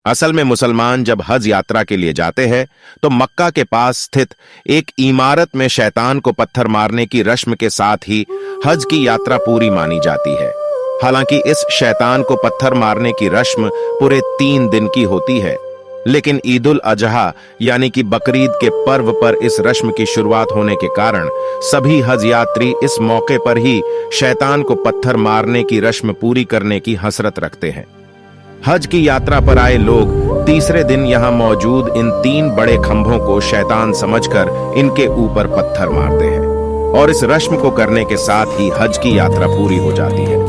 असल में मुसलमान जब हज यात्रा के लिए जाते हैं तो मक्का के पास स्थित एक इमारत में शैतान को पत्थर मारने की रस्म के साथ ही हज की यात्रा पूरी मानी जाती है। हालांकि इस शैतान को पत्थर मारने की रस्म पूरे 3 दिन की होती है, लेकिन ईद उल अजहा यानी कि बकरीद के पर्व पर इस रस्म की शुरुआत होने के कारण सभी हज यात्री इस मौके पर ही शैतान को पत्थर मारने की रस्म पूरी करने की हसरत रखते हैं। हज की यात्रा पर आए लोग तीसरे दिन यहां मौजूद इन 3 बड़े खंभों को शैतान समझकर इनके ऊपर पत्थर मारते हैं और इस रस्म को करने के साथ ही हज की यात्रा पूरी हो जाती है।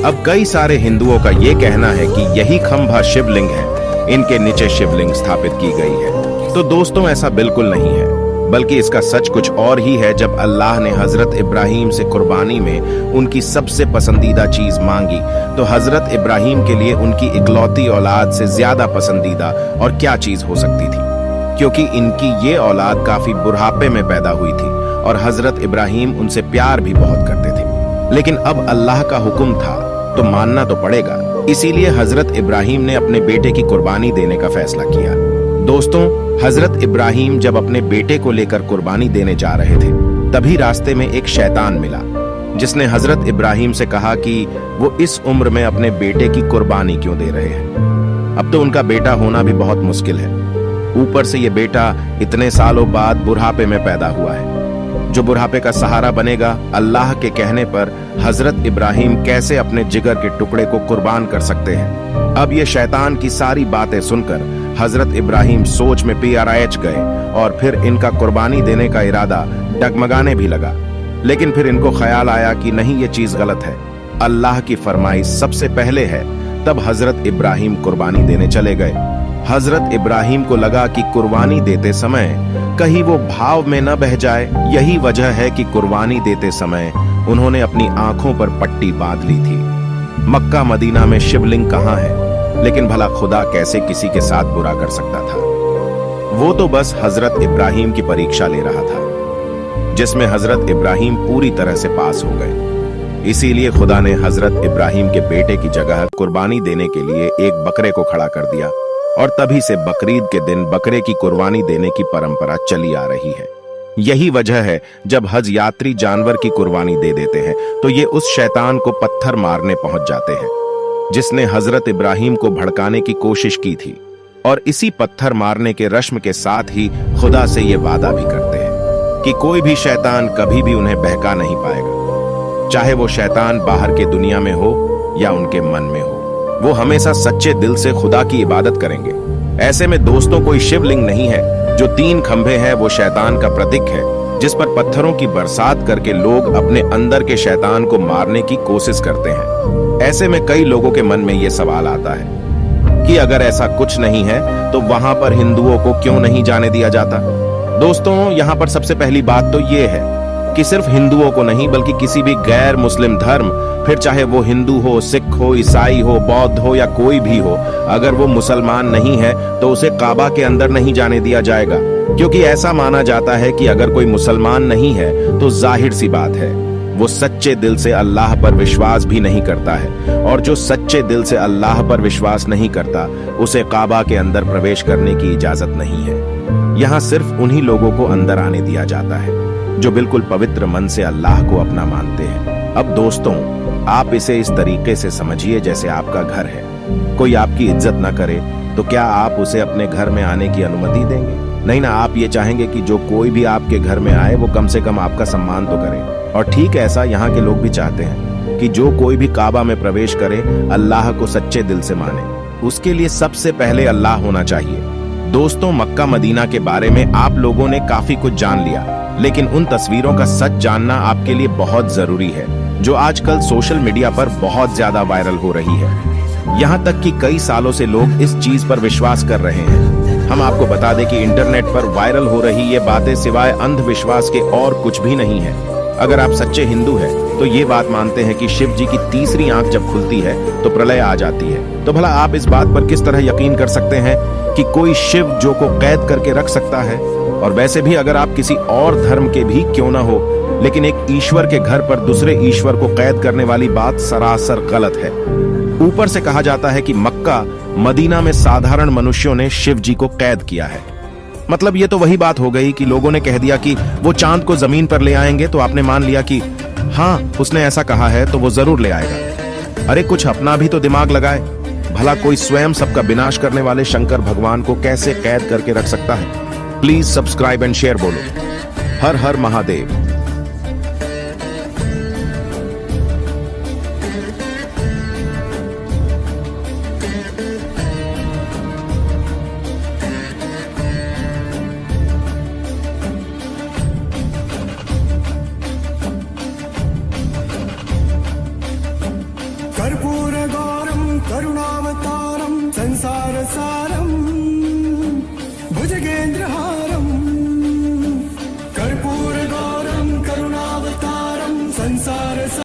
अब कई सारे हिंदुओं का यह कहना है कि यही खंभा शिवलिंग है, इनके नीचे शिवलिंग स्थापित की गई है। तो दोस्तों, ऐसा बिल्कुल नहीं है, बल्कि इसका सच कुछ और ही है। जब अल्लाह ने हजरत इब्राहिम से कुर्बानी में उनकी सबसे पसंदीदा चीज मांगी तो हजरत इब्राहिम के लिए उनकी इकलौती औलाद से ज्यादा पसंदीदा और क्या चीज हो सकती थी, क्योंकि इनकी ये औलाद काफी बुढ़ापे में पैदा हुई थी और हजरत इब्राहिम उनसे प्यार भी बहुत करते थे। लेकिन अब अल्लाह का हुक्म था तो मानना तो पड़ेगा। इसीलिए हजरत इब्राहिम ने अपने बेटे की कुर्बानी देने का फैसला किया। दोस्तों, हजरत इब्राहिम जब अपने बेटे को लेकर कुर्बानी देने जा रहे थे तभी रास्ते में एक शैतान मिला, जिसने हजरत इब्राहिम से कहा कि वो इस उम्र में अपने बेटे की कुर्बानी क्यों दे रहे हैं। अब तो उनका बेटा होना भी बहुत मुश्किल है, ऊपर से ये बेटा इतने सालों बाद बुढ़ापे में पैदा हुआ है। जो बुढ़ापे का सहारा बनेगा, अल्लाह के कहने पर हजरत इब्राहिम कैसे अपने जिगर के टुकड़े को कुर्बान कर सकते हैं। अब ये शैतान की सारी बातें सुनकर हजरत इब्राहिम सोच में पीआरआईएच गए और फिर इनका कुर्बानी देने का इरादा डगमगाने भी लगा। लेकिन फिर इनको ख्याल आया कि नहीं, ये चीज गलत है, अल्लाह की फरमाइश सबसे पहले है। तब हजरत इब्राहिम कुर्बानी देने चले गए। हजरत इब्राहिम को लगा कि कुर्बानी देते समय कहीं वो भाव में न बह जाए। यही वजह है कि कुर्बानी देते समय उन्होंने अपनी आंखों पर पट्टी बांध ली थी। मक्का मदीना में शिवलिंग कहां है, लेकिन भला खुदा कैसे किसी के साथ बुरा कर सकता था। वो तो बस हजरत इब्राहिम की परीक्षा ले रहा था, जिसमें हजरत इब्राहिम पूरी तरह से पास हो गए। इसीलिए खुदा ने हजरत इब्राहिम के बेटे की जगह कुर्बानी देने के लिए एक बकरे को खड़ा कर दिया और तभी से बकरीद के दिन बकरे की कुर्बानी देने की परंपरा चली आ रही है। यही वजह है जब हज यात्री जानवर की कुर्बानी दे देते हैं तो ये उस शैतान को पत्थर मारने पहुंच जाते हैं, जिसने हजरत इब्राहिम को भड़काने की कोशिश की थी। और इसी पत्थर मारने के रस्म के साथ ही खुदा से ये वादा भी करते हैं कि कोई भी शैतान कभी भी उन्हें बहका नहीं पाएगा, चाहे वो शैतान बाहर के दुनिया में हो या उनके मन में हो। वो हमेशा सच्चे दिल से खुदा की इबादत करेंगे। ऐसे में दोस्तों, कोई शिवलिंग नहीं है। जो 3 खंभे हैं वो शैतान का प्रतीक है, जिस पर पत्थरों की बरसात करके लोग अपने अंदर के शैतान को मारने की कोशिश करते हैं। ऐसे में कई लोगों के मन में ये सवाल आता है कि अगर ऐसा कुछ नहीं है तो वहां पर हिंदुओं को क्यों नहीं जाने दिया जाता। दोस्तों, यहाँ पर सबसे पहली बात तो ये है कि सिर्फ हिंदुओं को नहीं, बल्कि किसी भी गैर मुस्लिम धर्म, फिर चाहे वो हिंदू हो, सिख हो, ईसाई हो, बौद्ध हो या कोई भी हो, अगर वो मुसलमान नहीं है तो उसे काबा के अंदर नहीं जाने दिया जाएगा। क्योंकि ऐसा माना जाता है कि अगर कोई मुसलमान नहीं है तो जाहिर सी बात है वो सच्चे दिल से अल्लाह पर विश्वास भी नहीं करता है, और जो सच्चे दिल से अल्लाह पर विश्वास नहीं करता उसे काबा के अंदर प्रवेश करने की इजाजत नहीं है। यहाँ सिर्फ उन्हीं लोगों को अंदर आने दिया जाता है जो बिल्कुल पवित्र मन से अल्लाह को अपना मानते हैं। अब दोस्तों, आप इसे इस तरीके से समझिए जैसे आपका घर है। कोई आपकी इज्जत ना करे तो क्या आप उसे अपने घर में आने की अनुमति देंगे? नहीं ना, आप ये चाहेंगे कि जो कोई भी आपके घर में आए वो कम से कम आपका सम्मान तो करे। और ठीक ऐसा यहाँ के लोग भी चाहते हैं कि जो कोई भी काबा में प्रवेश करे अल्लाह को सच्चे दिल से माने। उसके लिए सबसे पहले अल्लाह होना चाहिए। दोस्तों, मक्का मदीना के बारे में आप लोगों ने काफी कुछ जान लिया, लेकिन उन तस्वीरों का सच जानना आपके लिए बहुत जरूरी है, जो आजकल सोशल मीडिया पर बहुत ज्यादा वायरल हो रही है। यहाँ तक कि कई सालों से लोग इस चीज पर विश्वास कर रहे हैं। हम आपको बता दें कि इंटरनेट पर वायरल हो रही ये बातें सिवाय अंधविश्वास के और कुछ भी नहीं है। अगर आप सच्चे हिंदू हैं तो ये बात मानते हैं कि शिव जी की तीसरी आंख जब खुलती है तो प्रलय आ जाती है, तो भला आप इस बात पर किस तरह यकीन कर सकते हैं कि कोई शिव जो को कैद करके रख सकता है? और वैसे भी अगर आप किसी और धर्म के भी क्यों ना हो, लेकिन एक ईश्वर के घर पर दूसरे ईश्वर को कैद करने वाली बात सरासर गलत है। ऊपर से कहा जाता है कि मक्का मदीना में साधारण मनुष्यों ने शिव जी को कैद किया है। मतलब ये तो वही बात हो गई कि लोगों ने कह दिया कि वो चांद को जमीन पर ले आएंगे, तो आपने मान लिया कि हाँ, उसने ऐसा कहा है तो वो जरूर ले आएगा। अरे कुछ अपना भी तो दिमाग लगाए। भला कोई स्वयं सबका विनाश करने वाले शंकर भगवान को कैसे कैद करके रख सकता है? प्लीज सब्सक्राइब एंड शेयर बोलो। हर हर महादेव। कर्पूरगौरं करुणावतारं संसारसारं भुजगेन्द्रहारं